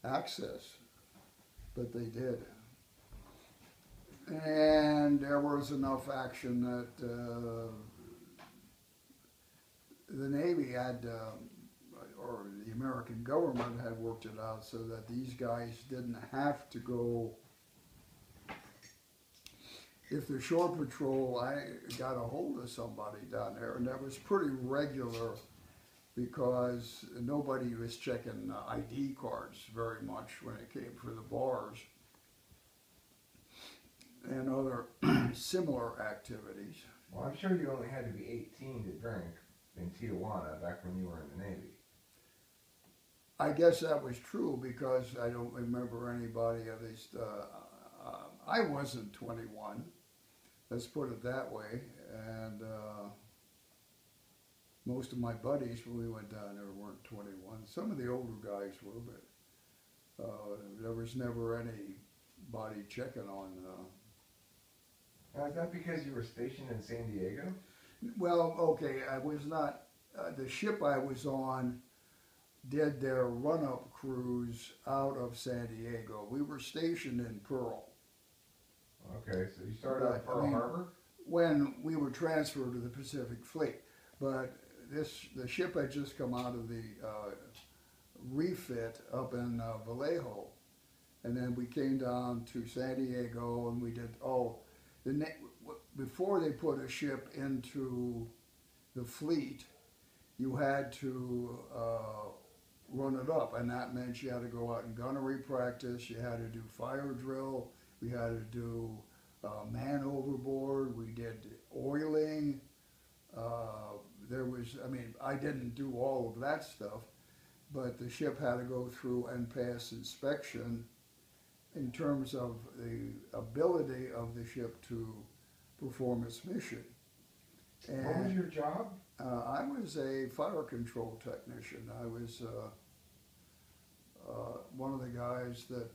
access, but they did. And there was enough action that the Navy had, or the American government had worked it out so that these guys didn't have to go. If the shore patrol, I got a hold of somebody down there, and that was pretty regular because nobody was checking ID cards very much when it came for the bars and other similar activities. Well, I'm sure you only had to be 18 to drink in Tijuana back when you were in the Navy. I guess that was true because I don't remember anybody, at least I wasn't 21, let's put it that way, and most of my buddies when we went down there weren't 21. Some of the older guys were, but there was never anybody checking on. Now, is that because you were stationed in San Diego? Well, okay, I was not, the ship I was on did their run-up cruise out of San Diego. We were stationed in Pearl. Okay, so you started out at Pearl Harbor? When we were transferred to the Pacific Fleet. But the ship had just come out of the refit up in Vallejo. And then we came down to San Diego and we did, before they put a ship into the fleet, you had to run it up, and that meant you had to go out and gunnery practice, you had to do fire drill, we had to do man overboard, we did oiling, I didn't do all of that stuff, but the ship had to go through and pass inspection in terms of the ability of the ship to perform its mission. And what was your job? I was a fire control technician. I was one of the guys that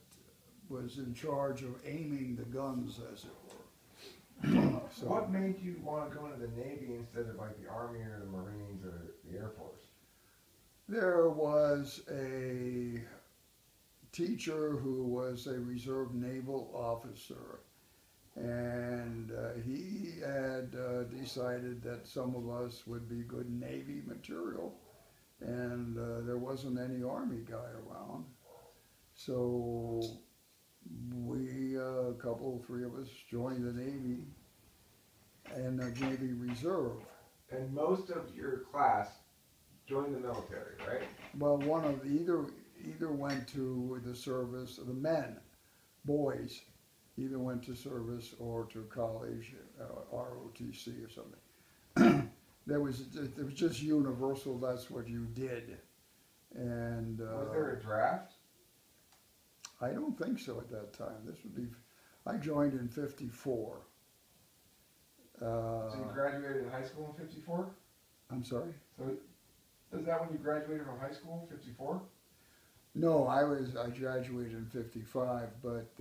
was in charge of aiming the guns, as it were. So, what made you want to go into the Navy instead of like the Army or the Marines or the Air Force? there was a teacher who was a reserve naval officer, and he had decided that some of us would be good Navy material, and there wasn't any Army guy around. So we, three of us, joined the Navy and the Navy Reserve. And most of your class joined the military, right? Well, either went to the service, the men, boys, either went to service or to college, ROTC or something. It was just universal, that's what you did. And was there a draft? I don't think so at that time. I joined in '54. So you graduated in high school in '54? I'm sorry? So is that when you graduated from high school, '54? No, I graduated in '55, but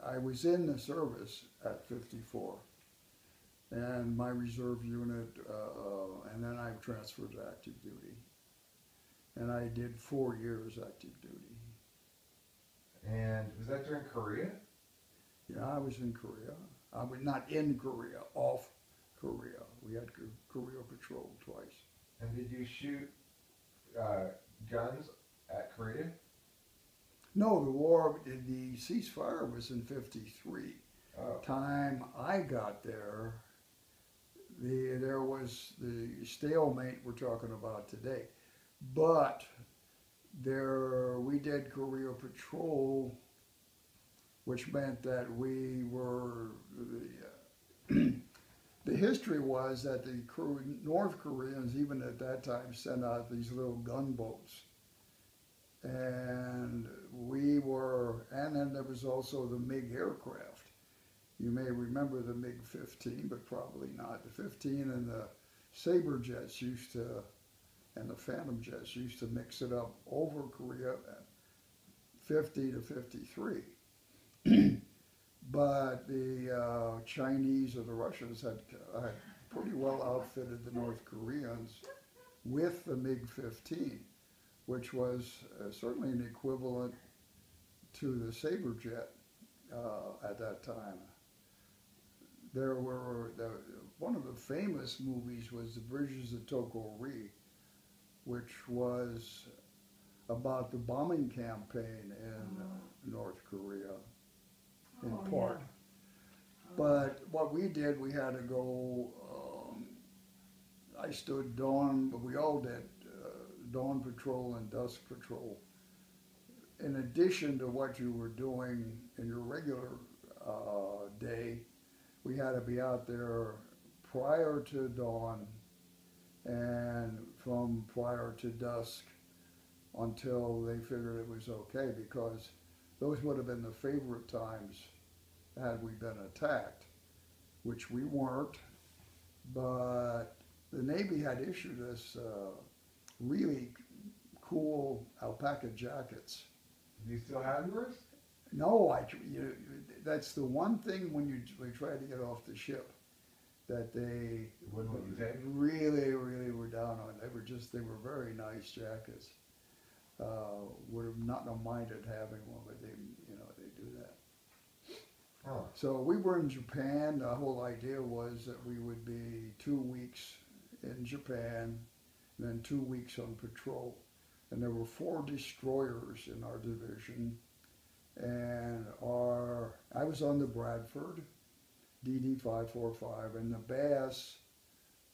I was in the service at '54, and my reserve unit, and then I transferred to active duty, and I did 4 years active duty. And was that during Korea? Yeah, I was in Korea. I was not in Korea, off Korea. We had Korea patrol twice. And did you shoot guns at Korea? No, the ceasefire was in '53. Oh. Time I got there, there was the stalemate we're talking about today. But we did Korea patrol, which meant that we were, the history was that the North Koreans, even at that time, sent out these little gunboats. And and then there was also the MiG aircraft. You may remember the MiG-15, but probably not. The 15 and the Sabre jets and the Phantom jets used to mix it up over Korea at 50 to 53. But the Chinese or the Russians had pretty well outfitted the North Koreans with the MiG-15, which was certainly an equivalent to the Sabre jet at that time. There were one of the famous movies was The Bridges of Tokyo-ri, which was about the bombing campaign in North Korea, in part. Yeah. But what we did, we had to go. I stood dawn, but we all did dawn patrol and dusk patrol. In addition to what you were doing in your regular day, we had to be out there prior to dawn and from prior to dusk until they figured it was okay, because those would have been the favorite times had we been attacked, which we weren't. But the Navy had issued us really cool alpaca jackets. Do you still have yours? No, that's the one thing when we tried to get off the ship that they Wouldn't let you take? really were down on. They were very nice jackets. Would have not minded having one, but they do that. Huh. So we were in Japan. The whole idea was that we would be 2 weeks in Japan, and then 2 weeks on patrol. And there were 4 destroyers in our division, and I was on the Bradford, DD 545, and the Bass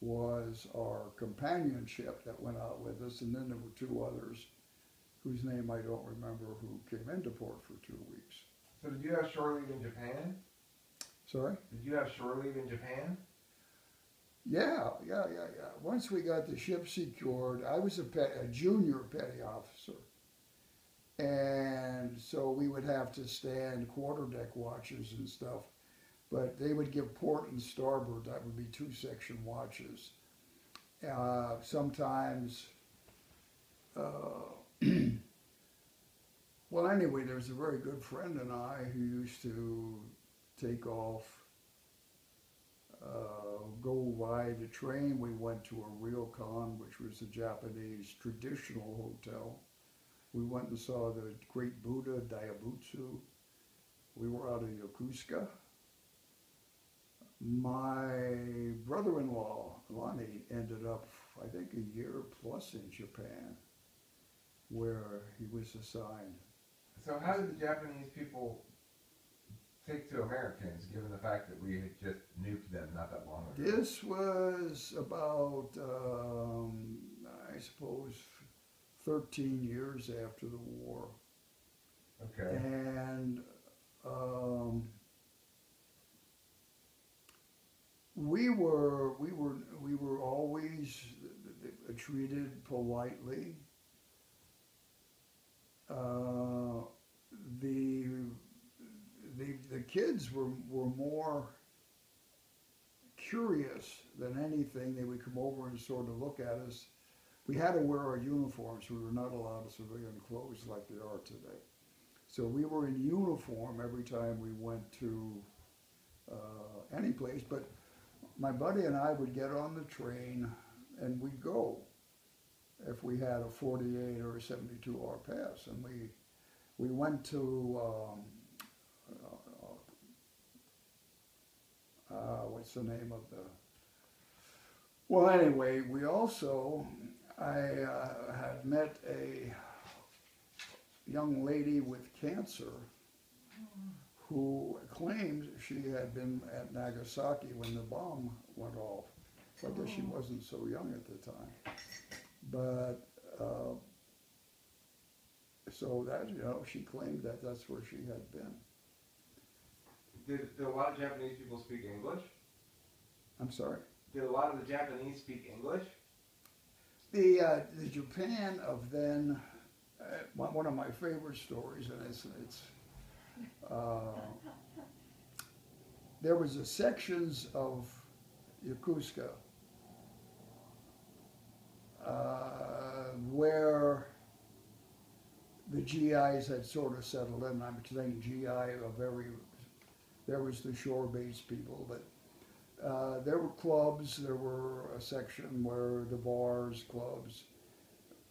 was our companion ship that went out with us, and then there were 2 others whose name I don't remember, who came into port for 2 weeks. So did you have shore leave in Japan? Sorry? Did you have shore leave in Japan? Yeah. Once we got the ship secured, I was a junior petty officer. And so we would have to stand quarterdeck watches and stuff. But they would give port and starboard, that would be 2-section watches. Sometimes, well, anyway, there's a very good friend and I who used to take off, go ride a train. We went to a ryokan, which was a Japanese traditional hotel. We went and saw the great Buddha, Daibutsu. We were out of Yokosuka. My brother-in-law, Lonnie, ended up, I think, a year plus in Japan, where he was assigned. So how did the Japanese people take to Americans, given the fact that we had just nuked them not that long ago? This was about, I suppose, 13 years after the war. Okay. And we were always treated politely. The kids were more curious than anything. They would come over and sort of look at us. We had to wear our uniforms. We were not allowed civilian clothes like they are today. So we were in uniform every time we went to any place. But my buddy and I would get on the train and we'd go if we had a 48 or a 72-hour pass. And we went to, what's the name of the, well, anyway, we also, I had met a young lady with cancer who claimed she had been at Nagasaki when the bomb went off. So I guess she wasn't so young at the time. But, so that, she claimed that that's where she had been. Did a lot of Japanese people speak English? I'm sorry? Did a lot of the Japanese speak English? The Japan of then, one of my favorite stories, and it's there was a sections of Yokosuka where the GIs had sort of settled in. I'm saying GI there was the shore-based people, but there were clubs. There were a section where the bars, clubs,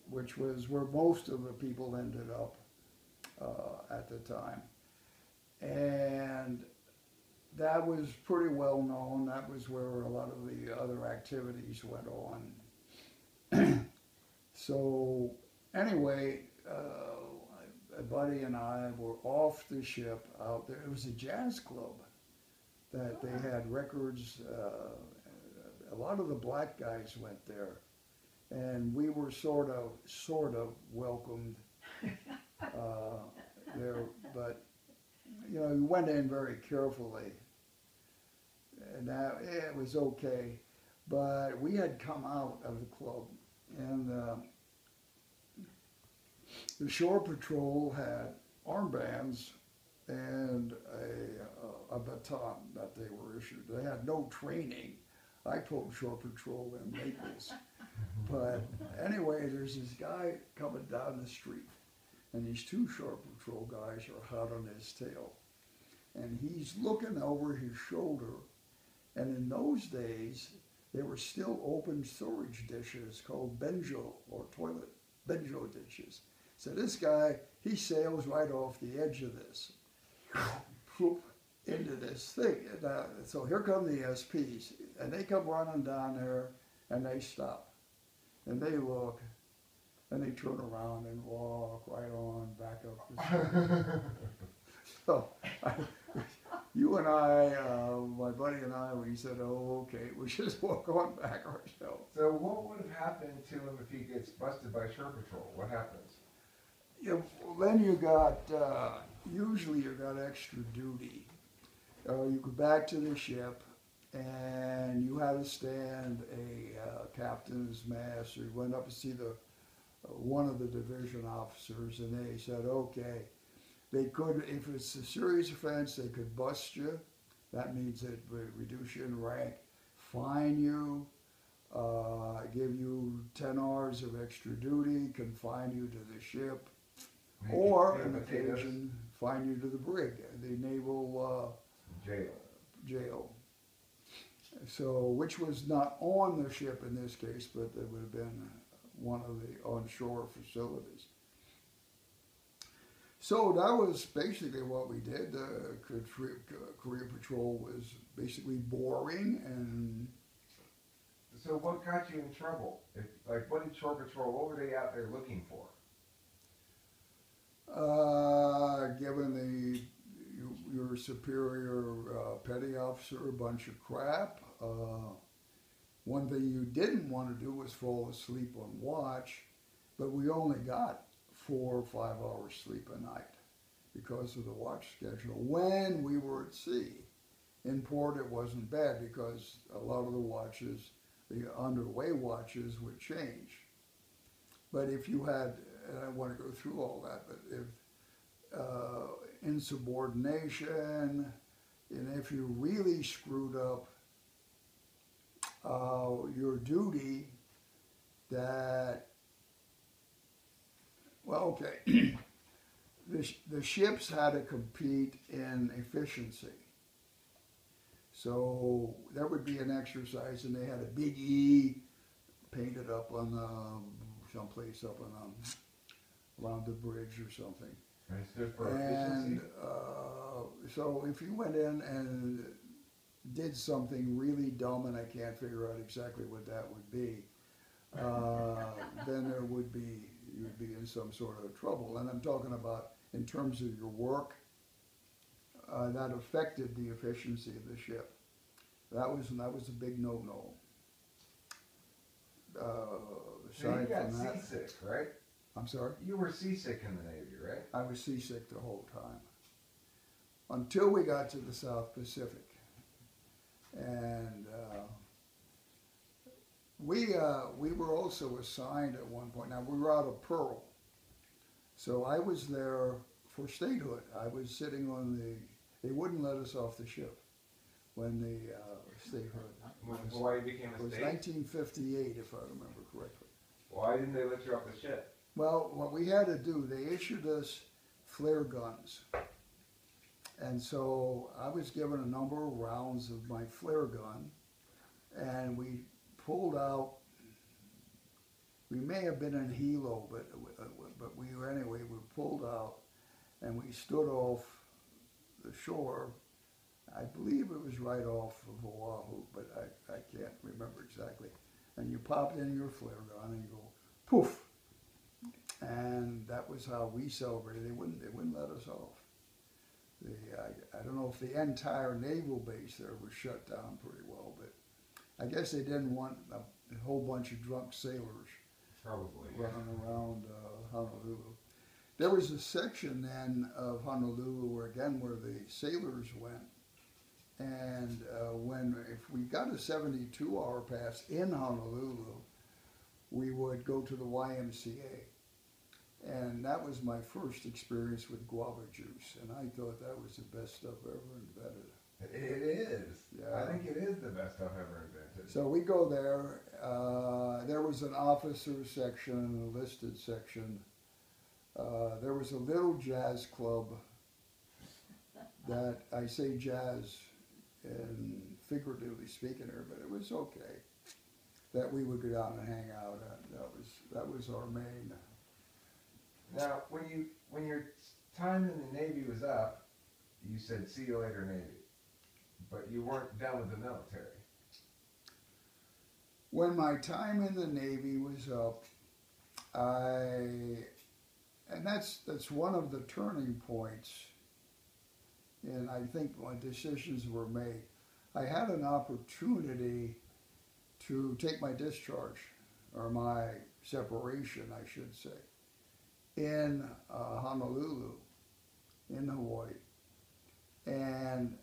which was where most of the people ended up. at the time. And that was pretty well known. That was where a lot of the other activities went on. So anyway, a buddy and I were off the ship out there. It was a jazz club that they had records. A lot of the black guys went there, and we were sort of welcomed there. But you know, we went in very carefully, and that it was okay. But we had come out of the club, and the shore patrol had armbands and a baton that they were issued. They had no training. I told shore patrol in Naples. But anyway, there's this guy coming down the street, and these two shore patrol guys are hot on his tail. And he's looking over his shoulder, and in those days, there were still open storage dishes called benjo, or toilet benjo dishes. So this guy, he sails right off the edge of this, into this thing. And, so here come the SPs, and they come running down there, and they stop. And they look, and they turn around and walk right on back up the street. So, you and I, my buddy and I, we said, oh, okay, we just walk on back ourselves. So what would have happened to him if he gets busted by shore patrol? What happens? Yeah, well, then you got, usually you got extra duty. You go back to the ship, and you had to stand a captain's mast, or you went up to see the one of the division officers, and they said, okay, they could, if it's a serious offense, they could bust you. That means it would reduce you in rank, fine you, give you 10 hours of extra duty, confine you to the ship, or on occasion, fine you to the brig, the naval jail. So, which was not on the ship in this case, but it would have been one of the onshore facilities. So that was basically what we did. Career patrol was basically boring, and so what got you in trouble? What did shore patrol? What were they out there looking for? Giving your superior petty officer a bunch of crap. One thing you didn't want to do was fall asleep on watch, but we only got 4 or 5 hours sleep a night because of the watch schedule when we were at sea. In port it wasn't bad because a lot of the watches, the underway watches, would change. But if you had, and I don't want to go through all that, but if insubordination, and if you really screwed up your duty, that, well, okay, the ships had to compete in efficiency. So there would be an exercise, and they had a big E painted up on someplace up on around the bridge or something. And it stood for efficiency? So if you went in and did something really dumb, and I can't figure out exactly what that would be, then there would be, you'd be in some sort of trouble. And I'm talking about in terms of your work, that affected the efficiency of the ship. That was a big no-no. So you got seasick, right? I'm sorry? You were seasick in the Navy, right? I was seasick the whole time. Until we got to the South Pacific. And we were also assigned at one point. Now, we were out of Pearl. So I was there for statehood. I was sitting on they wouldn't let us off the ship when the statehood. Why you became a state? It was 1958, if I remember correctly. Why didn't they let you off the ship? Well, what we had to do, they issued us flare guns. And so I was given a number of rounds of my flare gun, and we pulled out, we may have been in helo, but we pulled out, and we stood off the shore. I believe it was right off of Oahu, but I can't remember exactly. And you popped in your flare gun and you go poof, and that was how we celebrated. They wouldn't let us off. I don't know if the entire naval base there was shut down pretty well, but I guess they didn't want a whole bunch of drunk sailors Probably. running around Honolulu. There was a section then of Honolulu where the sailors went, and if we got a 72-hour pass in Honolulu, we would go to the YMCA. And that was my first experience with guava juice, and I thought that was the best stuff ever invented. It is. Yeah. I think it is the best stuff ever invented. So we go there. There was an officer section, an enlisted section. There was a little jazz club that I say jazz and figuratively speaking here, but it was okay. That we would go down and hang out at. That was our main. Now, when your time in the Navy was up, you said, "See you later, Navy," but you weren't done with the military. When my time in the Navy was up, and that's one of the turning points, and I think when decisions were made. I had an opportunity to take my discharge, or my separation, I should say, in Honolulu, in Hawaii, and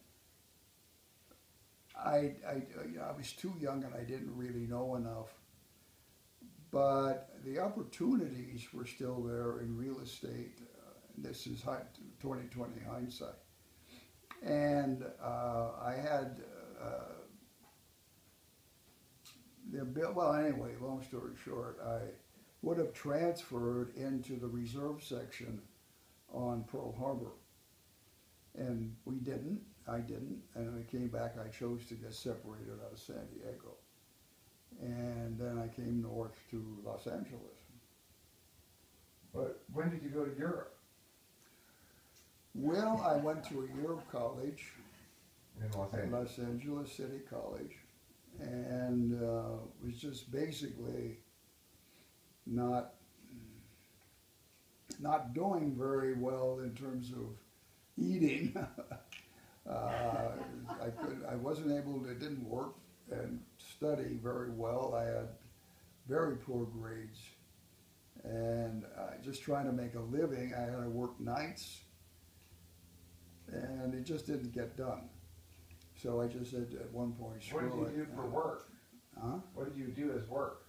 I was too young and I didn't really know enough, but the opportunities were still there in real estate. This is 2020 hindsight, and I had well, anyway, long story short, I would have transferred into the reserve section on Pearl Harbor. And we didn't, I didn't, and when I came back I chose to get separated out of San Diego. And then I came north to Los Angeles. But when did you go to Europe? Well, I went to a year of college In Los at Angeles. Los Angeles City College, and was just basically not doing very well in terms of eating. I wasn't able to, it didn't work and study very well. I had very poor grades, and just trying to make a living, I had to work nights, and it just didn't get done. So I just said at one point, screw it. What did you do for work? Huh? What did you do as work?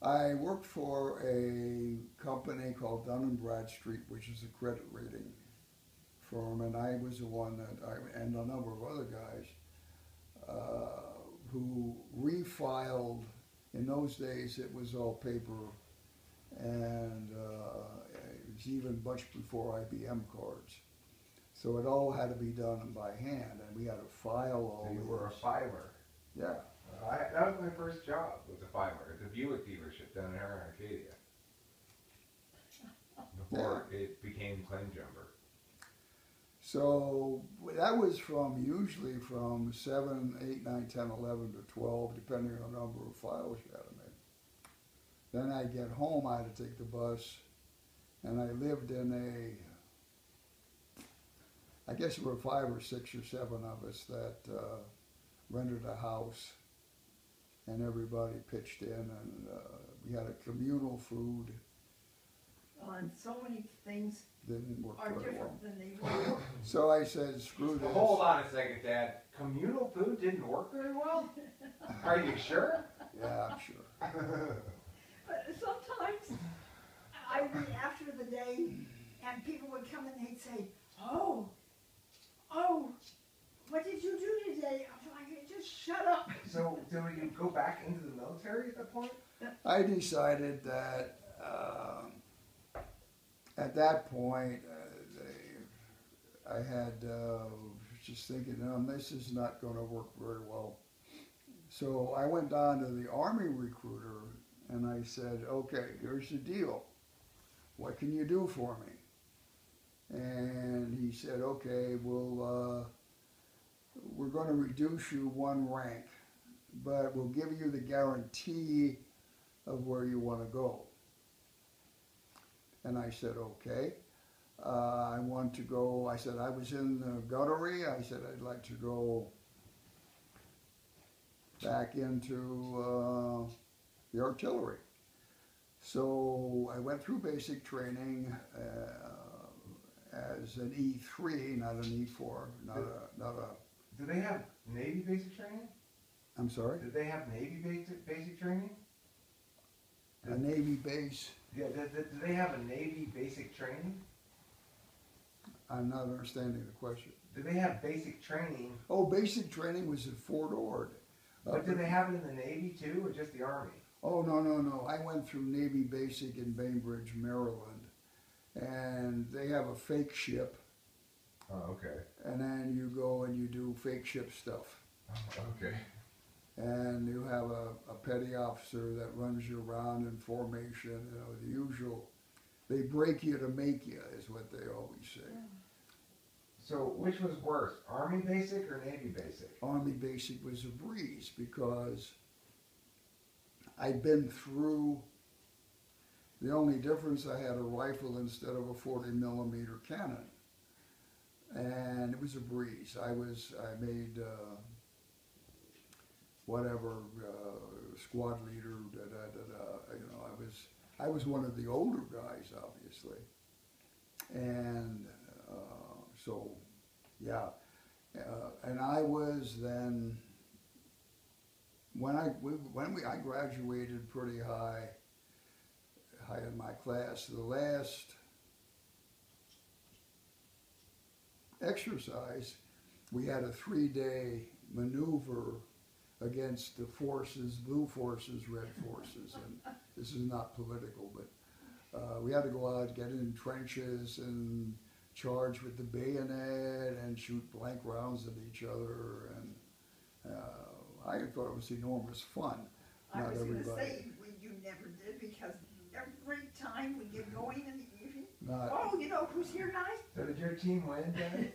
I worked for a company called Dun & Bradstreet, which is a credit rating firm, and I was the one and a number of other guys, who refiled. In those days, it was all paper, and it was even much before IBM cards. So it all had to be done by hand, and we had to file all So you these. were a filer. Yeah. That was my first job, was a filer at the Buick dealership down in Arcadia. Before it became Claim Jumper. So that was usually from 7, 8, 9, 10, 11 to 12, depending on the number of files you had to make. Then I'd get home, I had to take the bus, and I lived in I guess there were 5 or 6 or 7 of us that rented a house, and everybody pitched in, and we had a communal food. And so many things Didn't work are very well. different than they were. So I said, screw this. Hold on a second, Dad. Communal food didn't work very well? Are you sure? Yeah, I'm sure. But sometimes I would be after the day, and people would come and they'd say, oh, what did you do today? I'm like, just shut up. So you go back into the military at that point? I decided that at that point, I had just thinking, this is not going to work very well. So I went down to the Army recruiter and I said, okay, here's the deal. What can you do for me? and he said, okay, we're going to reduce you one rank, but we'll give you the guarantee of where you want to go. And I said, okay. I want to go, I said, I was in the gunnery. I said, I'd like to go back into the artillery. So I went through basic training as an E3, not an E4, not a. Do they have Navy basic training? I'm sorry? Did they have Navy basic training? A Navy base. Yeah, do they have a Navy basic training? I'm not understanding the question. Do they have basic training? Oh, basic training was at Fort Ord. But do they have it in the Navy too, or just the Army? Oh, no. I went through Navy Basic in Bainbridge, Maryland. And they have a fake ship. Oh, okay. And then you go and you do fake ship stuff. Oh, okay. And you have a petty officer that runs you around in formation, you know, the usual. They break you to make you, is what they always say. So which was worse, Army basic or Navy basic? Army Basic was a breeze because I'd been through, the only difference, I had a rifle instead of a 40mm cannon. And it was a breeze. I made squad leader, you know, I was one of the older guys, obviously. And so, yeah. And I was then, I graduated pretty high in my class. The last exercise, we had a 3-day maneuver against the forces, blue forces, red forces, and this is not political, but we had to go out, get in trenches and charge with the bayonet and shoot blank rounds at each other, and I thought it was enormous fun. I Not was going to everybody. say, you never did, because every time we get going in the evening, Not, oh, you know who's here tonight? So did your team win, Denny?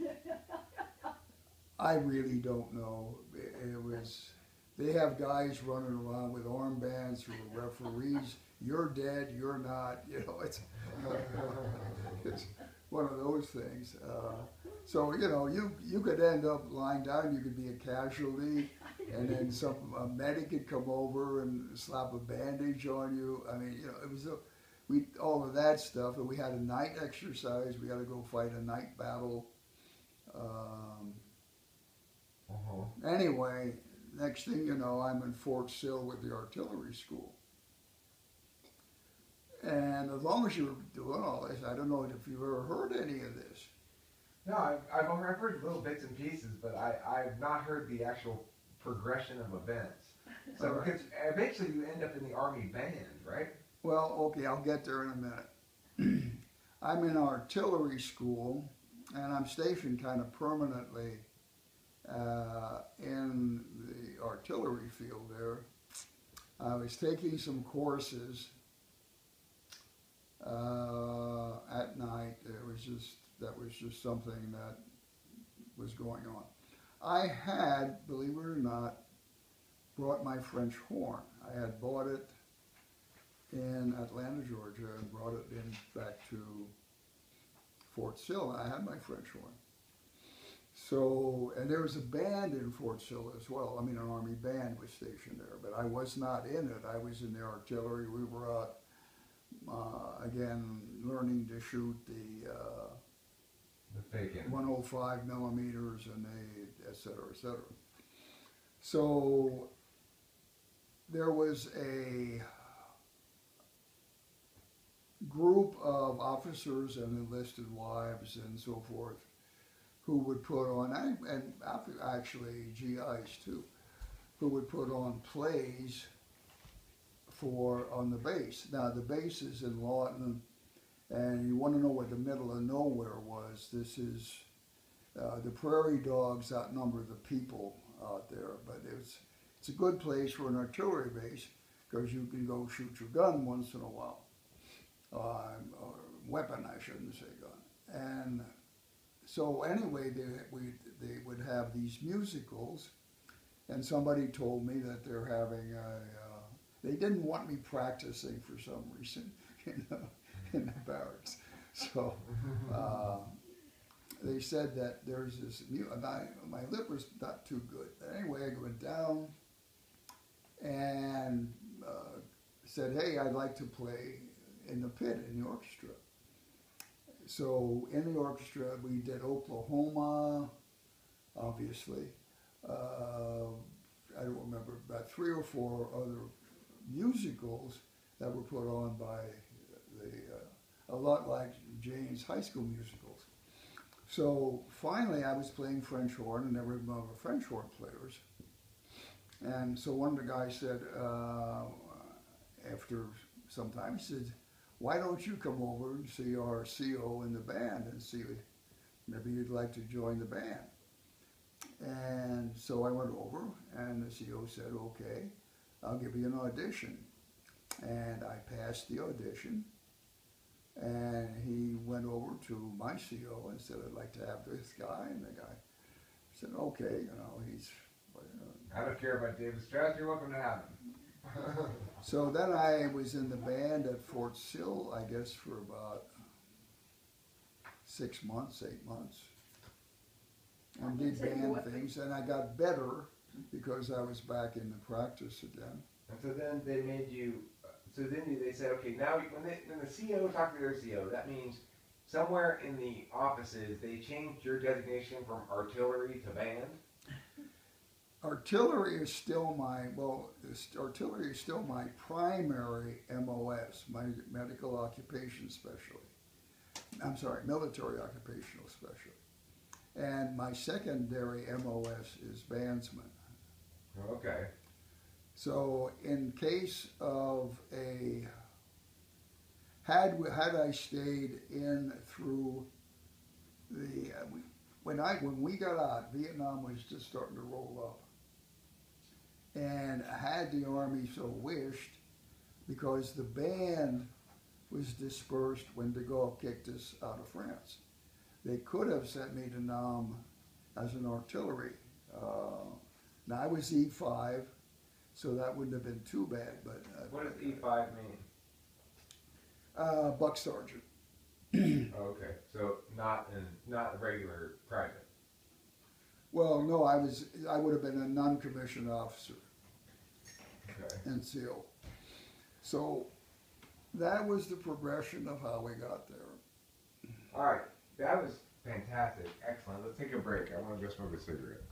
I really don't know. It was, they have guys running around with armbands who are referees. You're dead, you're not, you know, it's one of those things. So, you know, you could end up lying down, you could be a casualty, and then a medic could come over and slap a bandage on you. I mean, you know, it was all of that stuff, and we had a night exercise. We had to go fight a night battle. Anyway, next thing you know, I'm in Fort Sill with the artillery school. And as long as you're doing all this, I don't know if you've ever heard any of this. No, I've heard little bits and pieces, but I've not heard the actual progression of events. So Right. because eventually you end up in the Army band, right? Well, okay, I'll get there in a minute. I'm in artillery school, and I'm stationed kind of permanently in the artillery field there. I was taking some courses at night. That was just something that was going on. I had, believe it or not, brought my French horn. I had bought it in Atlanta, Georgia, and brought it back to Fort Sill, and I had my French horn. So, and there was a band in Fort Sill as well. I mean, an Army band was stationed there, but I was not in it. I was in the artillery. We were out, again, learning to shoot the fake end. 105 millimeters and et cetera, et cetera. So there was a group of officers and enlisted wives and so forth who would put on, and actually GIs too, who would put on plays on the base. Now the base is in Lawton, and you want to know what the middle of nowhere was. This is, the prairie dogs outnumber the people out there, but it's a good place for an artillery base because you can go shoot your gun once in a while. Or weapon, I shouldn't say gun. and so anyway, they would have these musicals, and somebody told me that they're having they didn't want me practicing for some reason, in the barracks. So they said that there's this my lip was not too good. But anyway, I went down and said, hey, I'd like to play in the pit in the orchestra. So in the orchestra, we did Oklahoma, obviously. I don't remember, about 3 or 4 other musicals that were put on by a lot like Jane's high school musicals. So finally, I was playing French horn, and there were other French horn players. And so one of the guys said, after some time, he said, why don't you come over and see our CO in the band and see if maybe you'd like to join the band. And so I went over, and the CO said, okay, I'll give you an audition. And I passed the audition, and he went over to my CO and said, I'd like to have this guy. And the guy said, okay, he's... I don't care about David Strauss, you're welcome to have him. So then I was in the band at Fort Sill, I guess, for about 6 months, 8 months. And did band things, and I got better because I was back in the practice again. And so then they made you, they said, okay, now when the CO talked to their CO, that means somewhere in the offices they changed your designation from artillery to band? Artillery is still artillery is still my primary MOS, my medical occupation specialty. I'm sorry, military occupational specialty. And my secondary MOS is bandsman. Okay. So in case of had I stayed in through the, when we got out, Vietnam was just starting to roll up. And had the Army so wished, because the band was dispersed when de Gaulle kicked us out of France. They could have sent me to Nam as an artillery. Now I was E5, so that wouldn't have been too bad. But what does E5 mean? Buck sergeant. Okay, so not a regular private. Well, no, I would have been a non-commissioned officer. Okay. And SEAL. So that was the progression of how we got there. All right, that was fantastic, excellent. Let's take a break. I want to go smoke a cigarette.